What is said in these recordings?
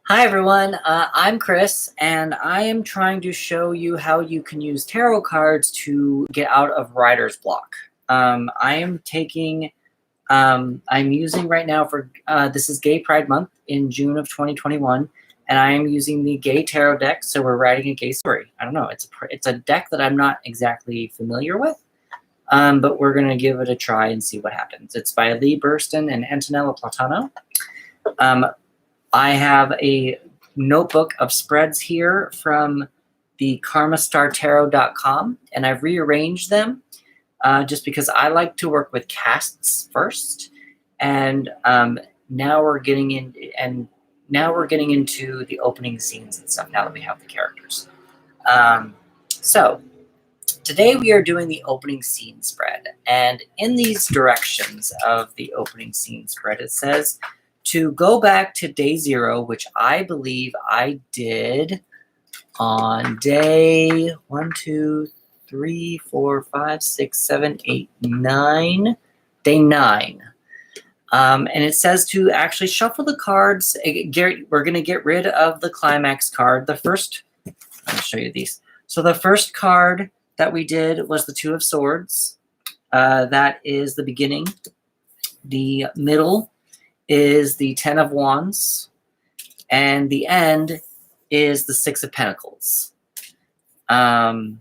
Hi everyone, I'm Chris, and I am trying to show you how you can use tarot cards to get out of writer's block. I'm using right now for, this is Gay Pride Month in June of 2021, and I am using the Gay Tarot deck, so we're writing a gay story. I don't know, it's a deck that I'm not exactly familiar with, but we're going to give it a try and see what happens. It's by Bursten and Antonella Platano. I have a notebook of spreads here from the karmastartarot.com, and I've rearranged them just because I like to work with casts first, and now we're getting into the opening scenes and stuff now that we have the characters. So today we are doing the opening scene spread, and in these directions of the opening scene spread, it says to go back to day 0, which I believe I did on day 1, 2, 3, 4, 5, 6, 7, 8, 9, day 9. And it says to actually shuffle the cards. We're going to get rid of the climax card. The first, I'll show you these. So the first card that we did was the 2 of Swords. That is the beginning. The middle is the 10 of Wands, and the end is the 6 of Pentacles. Then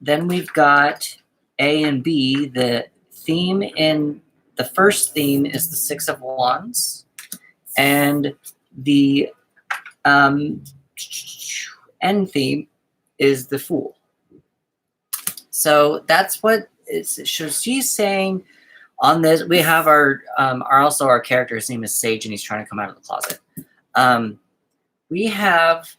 we've got A and B. The first theme is the 6 of Wands, and the end theme is the Fool. So that's what she's saying. On this, we have our character. His name is Sage, and he's trying to come out of the closet. We have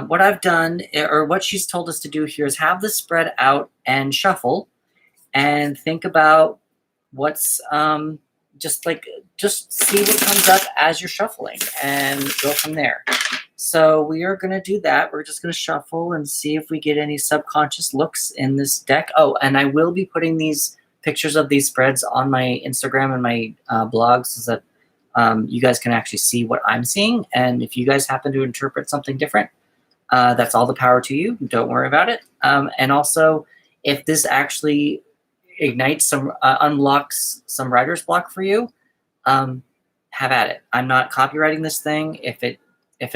what I've done, or what she's told us to do here, is have this spread out and shuffle, and think about what's just see what comes up as you're shuffling, and go from there. So we are going to do that. We're just going to shuffle and see if we get any subconscious looks in this deck. Oh, and I will be putting these pictures of these spreads on my Instagram and my blog so that you guys can actually see what I'm seeing. And if you guys happen to interpret something different, that's all the power to you. Don't worry about it. And also, if this actually ignites unlocks some writer's block for you, have at it. I'm not copywriting this thing. If it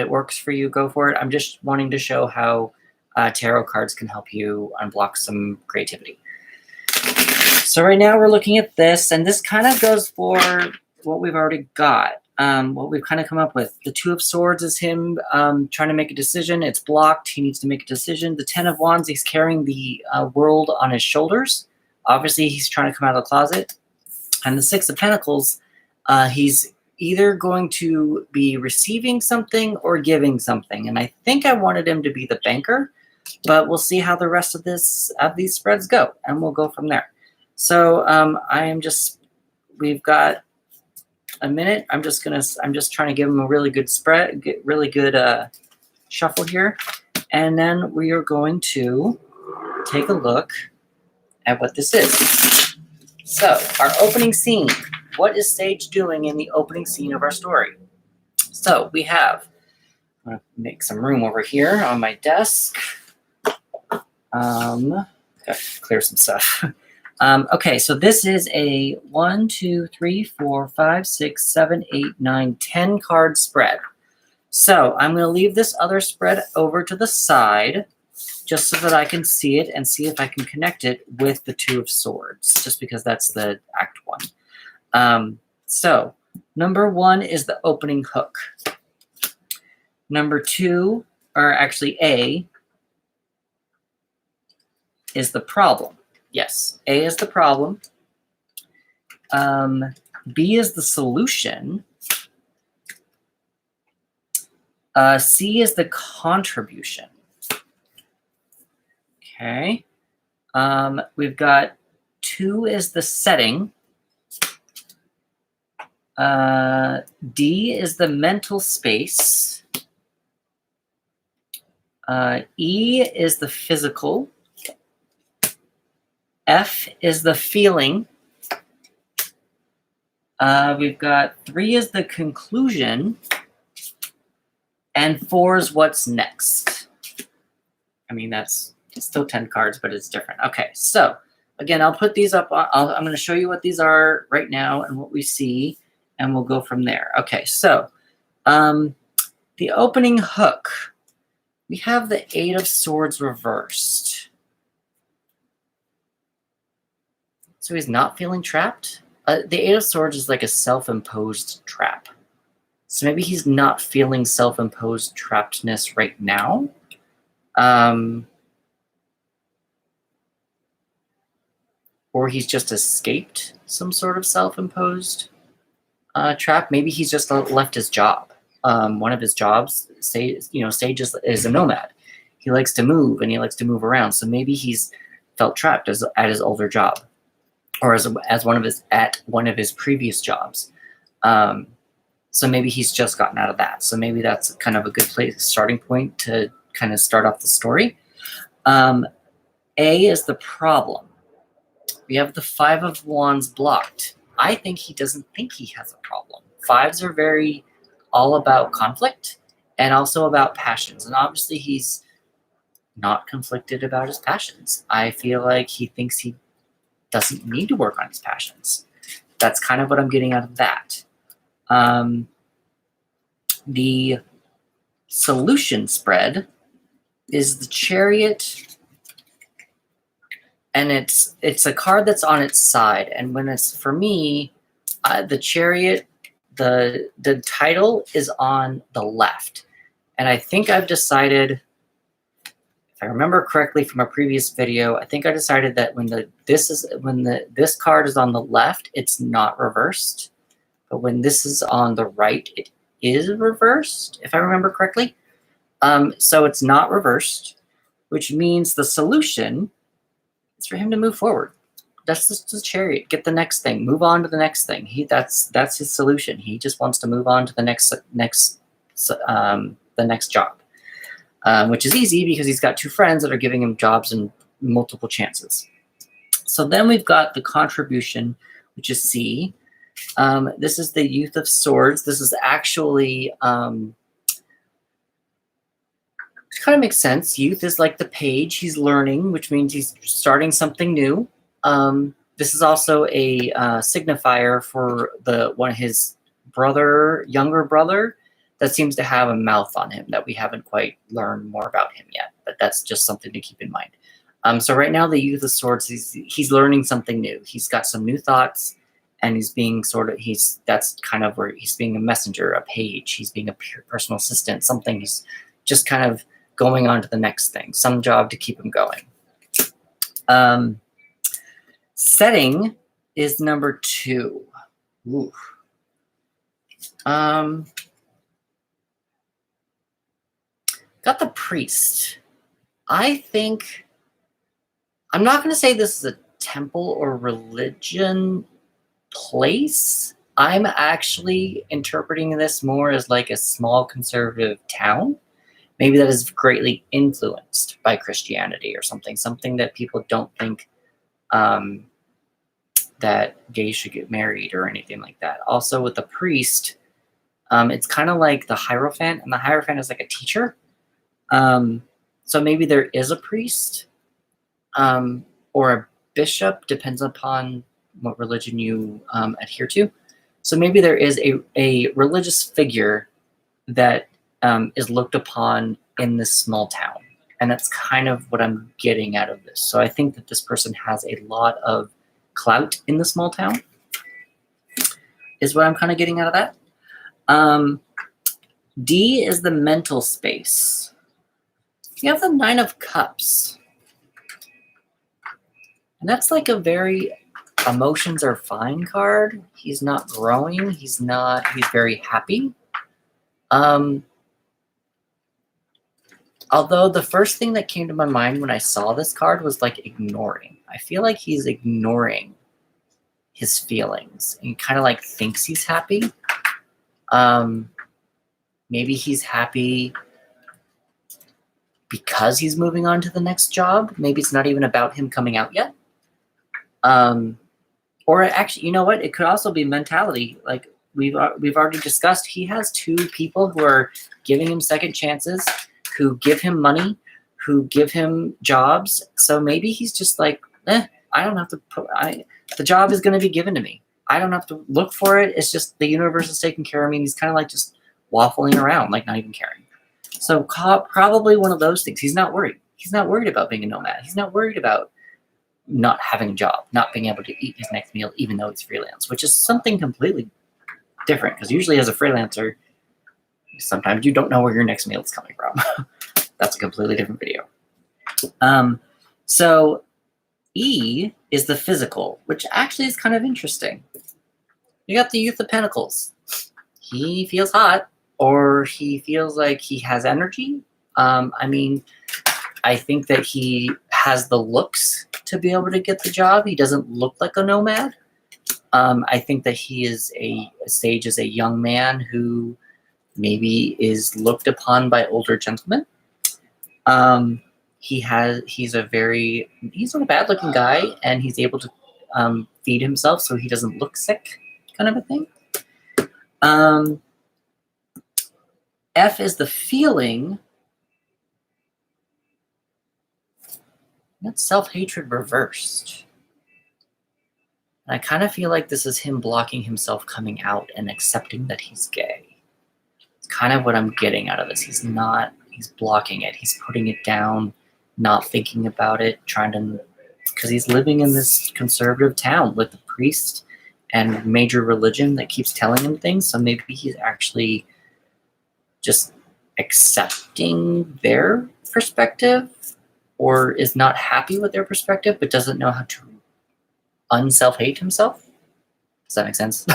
works for you, go for it. I'm just wanting to show how tarot cards can help you unblock some creativity. So right now we're looking at this, and this kind of goes for what we've already got, what we've kind of come up with. The 2 of Swords is him trying to make a decision. It's blocked. He needs to make a decision. The 10 of Wands, he's carrying the world on his shoulders. Obviously, he's trying to come out of the closet. And the 6 of Pentacles, he's either going to be receiving something or giving something. And I think I wanted him to be the banker, but we'll see how the rest of these spreads go, and we'll go from there. So we've got a minute. I'm just trying to give them a really good spread, really good shuffle here. And then we are going to take a look at what this is. So our opening scene. What is Sage doing in the opening scene of our story? So we have, I'm going to make some room over here on my desk. Gotta clear some stuff. Okay, so this is a 1, 2, 3, 4, 5, 6, 7, 8, 9, 10 card spread. So I'm going to leave this other spread over to the side just so that I can see it and see if I can connect it with the 2 of Swords, just because that's the Act 1. So number 1 is the opening hook. Number 2, or actually A, is the problem. Yes, A is the problem. B is the solution. C is the contribution. Okay. We've got 2 is the setting. D is the mental space. E is the physical. F is the feeling. We've got 3 is the conclusion. And 4 is what's next. I mean, it's still 10 cards, but it's different. Okay, so again, I'll put these up. I'm going to show you what these are right now and what we see, and we'll go from there. Okay, so the opening hook, we have the 8 of Swords reversed. So he's not feeling trapped. The 8 of Swords is like a self-imposed trap. So maybe he's not feeling self-imposed trappedness right now. Or he's just escaped some sort of self-imposed trap. Maybe he's just left his job. One of his jobs, Sage is a nomad. He likes to move and he likes to move around. So maybe he's felt trapped at his older job, or at one of his previous jobs. So maybe he's just gotten out of that. So maybe that's kind of a good starting point to kind of start off the story. A is the problem. We have the 5 of Wands blocked. I think he doesn't think he has a problem. 5s are very all about conflict and also about passions. And obviously he's not conflicted about his passions. I feel like he thinks he doesn't need to work on his passions. That's kind of what I'm getting out of that. The solution spread is the Chariot, and it's a card that's on its side. And when it's, for me, the Chariot, the title is on the left. And I think I've decided, if I remember correctly from a previous video, I think I decided that when this card is on the left, it's not reversed. But when this is on the right, it is reversed, if I remember correctly. So it's not reversed, which means the solution is for him to move forward. That's just the Chariot. Get the next thing. Move on to the next thing. That's his solution. He just wants to move on to the next job, which is easy because he's got 2 friends that are giving him jobs and multiple chances. So then we've got the contribution, which is C. This is the Youth of Swords. This is actually kind of makes sense. Youth is like the page. He's learning, which means he's starting something new. This is also a signifier for his younger brother, that seems to have a mouth on him that we haven't quite learned more about him yet. But that's just something to keep in mind. So right now, the Youth of Swords, he's learning something new. He's got some new thoughts, and he's being that's kind of where he's being a messenger, a page. He's being a personal assistant, something. He's just kind of going on to the next thing, some job to keep him going. Setting is number 2. Ooh. Got the Priest. I think, I'm not going to say this is a temple or religion place. I'm actually interpreting this more as like a small conservative town. Maybe that is greatly influenced by Christianity or something that people don't think that gays should get married or anything like that. Also with the Priest, it's kind of like the Hierophant, and the Hierophant is like a teacher. So maybe there is a priest or a bishop, depends upon what religion you adhere to. So maybe there is a religious figure that is looked upon in this small town. And that's kind of what I'm getting out of this. So I think that this person has a lot of clout in the small town, is what I'm kind of getting out of that. D is the mental space. You have the 9 of Cups. And that's like a very emotions are fine card. He's not growing. He's very happy. Although the first thing that came to my mind when I saw this card was like ignoring. I feel like he's ignoring his feelings and kind of like thinks he's happy. Maybe he's happy because he's moving on to the next job. Maybe it's not even about him coming out yet. Or actually, you know what? It could also be mentality. Like we've already discussed, he has two people who are giving him second chances, who give him money, who give him jobs. So maybe he's just like, I don't have to the job is going to be given to me. I don't have to look for it. It's just the universe is taking care of me. And he's kind of like just waffling around, like not even caring. So probably one of those things. He's not worried. He's not worried about being a nomad. He's not worried about not having a job, not being able to eat his next meal, even though it's freelance, which is something completely different. Because usually as a freelancer, sometimes you don't know where your next meal is coming from. That's a completely different video. So E is the physical, which actually is kind of interesting. You got the Youth of Pentacles. He feels hot, or he feels like he has energy. I mean, I think that he has the looks to be able to get the job. He doesn't look like a nomad. I think that he is a sage as a young man who maybe is looked upon by older gentlemen. He's a bad looking guy, and he's able to feed himself so he doesn't look sick, kind of a thing. F is the feeling. That's self-hatred reversed. And I kind of feel like this is him blocking himself coming out and accepting that he's gay. It's kind of what I'm getting out of this. He's blocking it. He's putting it down, not thinking about it, because he's living in this conservative town with a priest and major religion that keeps telling him things. So maybe he's actually just accepting their perspective, or is not happy with their perspective, but doesn't know how to unself-hate himself. Does that make sense?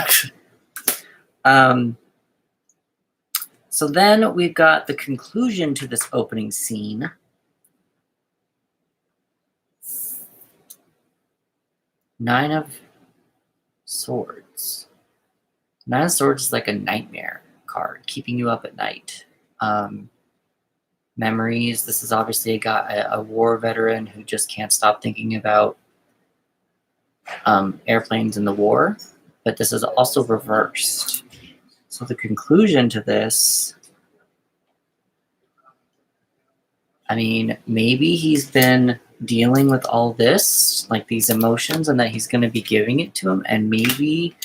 So then we've got the conclusion to this opening scene. Nine of Swords. Nine of Swords is like a nightmare card, keeping you up at night. Memories. This is obviously a war veteran who just can't stop thinking about airplanes in the war, but this is also reversed. So the conclusion to this, I mean, maybe he's been dealing with all this, like these emotions, and that he's going to be giving it to him, and maybe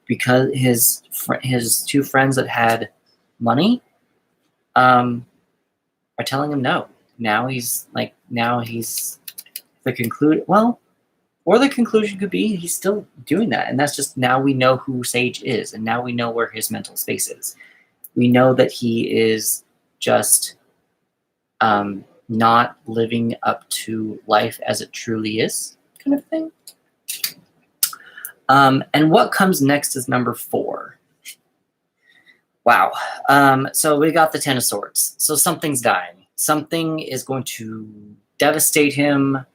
because his two friends that had money are telling him no. Now he's the conclusion could be he's still doing that, and that's just, now we know who Sage is, and now we know where his mental space is. We know that he is just not living up to life as it truly is, kind of thing. And what comes next is number 4. Wow. So we got the Ten of Swords. So something's dying. Something is going to devastate him.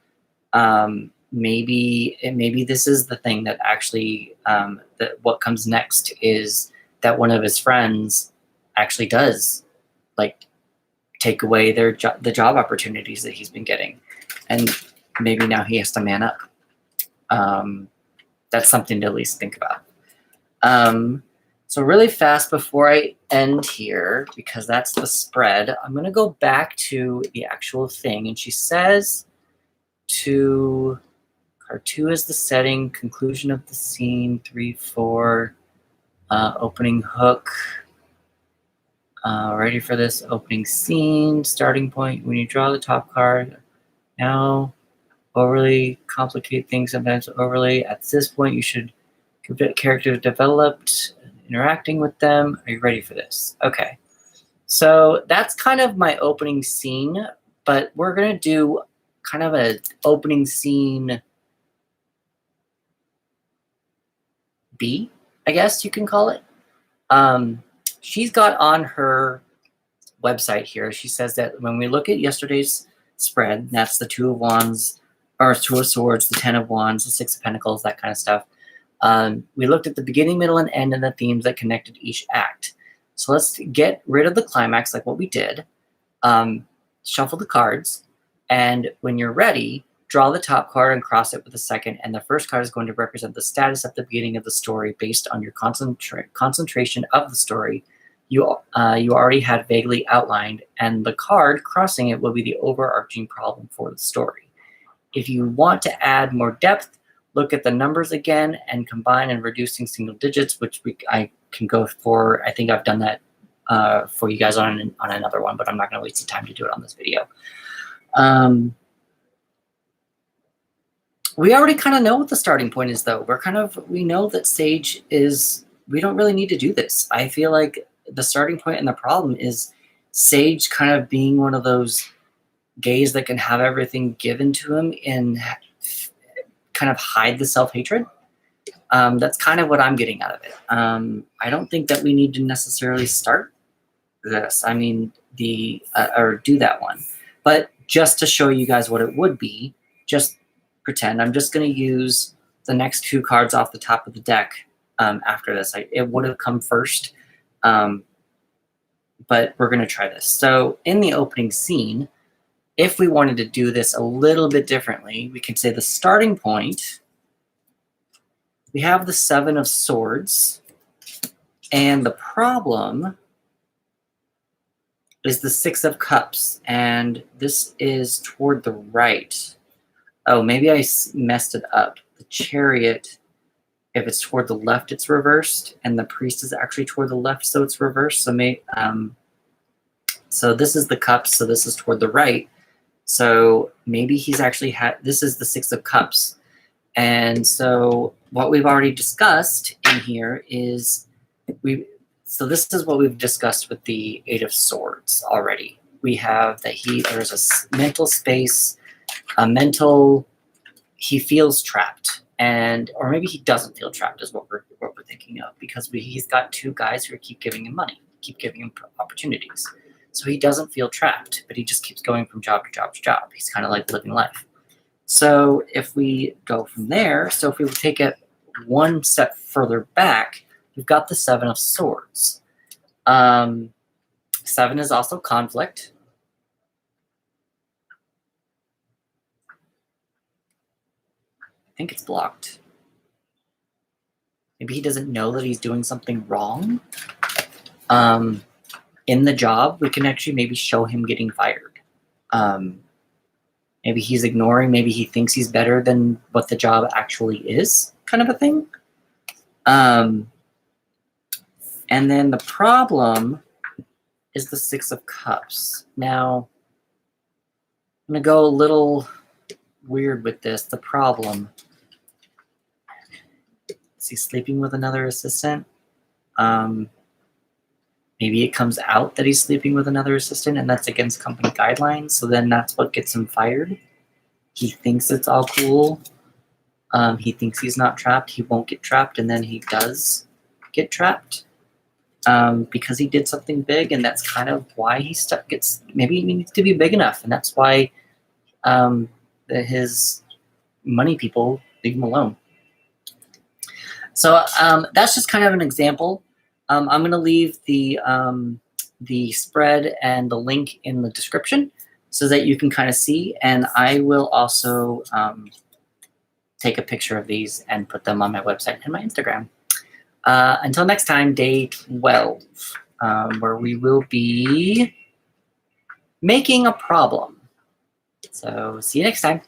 Maybe this is the thing that actually, that what comes next is that one of his friends actually does, like, take away the job opportunities that he's been getting, and maybe now he has to man up. That's something to at least think about. So really fast before I end here, because that's the spread, I'm going to go back to the actual thing. And she says to card 2 is the setting, conclusion of the scene, 3, 4, opening hook. Ready for this opening scene, starting point. When you draw the top card, now overly complicate things, sometimes overly. At this point, you should get characters developed, interacting with them. Are you ready for this? Okay. So that's kind of my opening scene, but we're going to do kind of an opening scene B, I guess you can call it. She's got on her website here, she says that when we look at yesterday's spread, that's the 2 of Wands, or 2 of Swords, the 10 of Wands, the 6 of Pentacles, that kind of stuff. We looked at the beginning, middle, and end, and the themes that connected each act. So let's get rid of the climax, like what we did. Shuffle the cards, and when you're ready, draw the top card and cross it with the second, and the first card is going to represent the status at the beginning of the story based on your concentration of the story you already had vaguely outlined, and the card crossing it will be the overarching problem for the story. If you want to add more depth, look at the numbers again and combine and reducing single digits, which I can go for. I think I've done that for you guys on another one, but I'm not going to waste the time to do it on this video. We already kind of know what the starting point is, though. We know that Sage is, we don't really need to do this. I feel like the starting point and the problem is Sage kind of being one of those gays that can have everything given to him and kind of hide the self-hatred. That's kind of what I'm getting out of it. I don't think that we need to necessarily start this. I mean, or do that one. But just to show you guys what it would be, just pretend I'm just going to use the next 2 cards off the top of the deck after this. It would have come first, but we're going to try this. So in the opening scene, if we wanted to do this a little bit differently, we could say the starting point, we have the 7 of Swords, and the problem is the 6 of Cups, and this is toward the right. Oh, maybe I messed it up. The Chariot, if it's toward the left, it's reversed, and the Priest is actually toward the left, so it's reversed. So this is the Cups, so this is toward the right. So maybe he's actually this is the 6 of Cups. And so what we've already discussed in here is so this is what we've discussed with the 8 of Swords already. We have that there's a mental space, he feels trapped, or maybe he doesn't feel trapped is what we're thinking of, because he's got 2 guys who keep giving him money, keep giving him opportunities. So he doesn't feel trapped, but he just keeps going from job to job to job. He's kind of like living life. So if we go from there, so if we take it one step further back, we've got the 7 of Swords. 7 is also conflict. I think it's blocked. Maybe he doesn't know that he's doing something wrong. In the job, we can actually maybe show him getting fired. Maybe he's ignoring, maybe he thinks he's better than what the job actually is, kind of a thing. And then the problem is the 6 of Cups. Now, I'm going to go a little weird with this. The problem, is he sleeping with another assistant? Maybe it comes out that he's sleeping with another assistant, and that's against company guidelines, so then that's what gets him fired. He thinks it's all cool. He thinks he's not trapped. He won't get trapped, and then he does get trapped because he did something big, and that's kind of why he maybe he needs to be big enough, and that's why his money people leave him alone. So that's just kind of an example. I'm going to leave the spread and the link in the description so that you can kind of see, and I will also take a picture of these and put them on my website and my Instagram. Until next time, day 12, where we will be making a problem. So see you next time.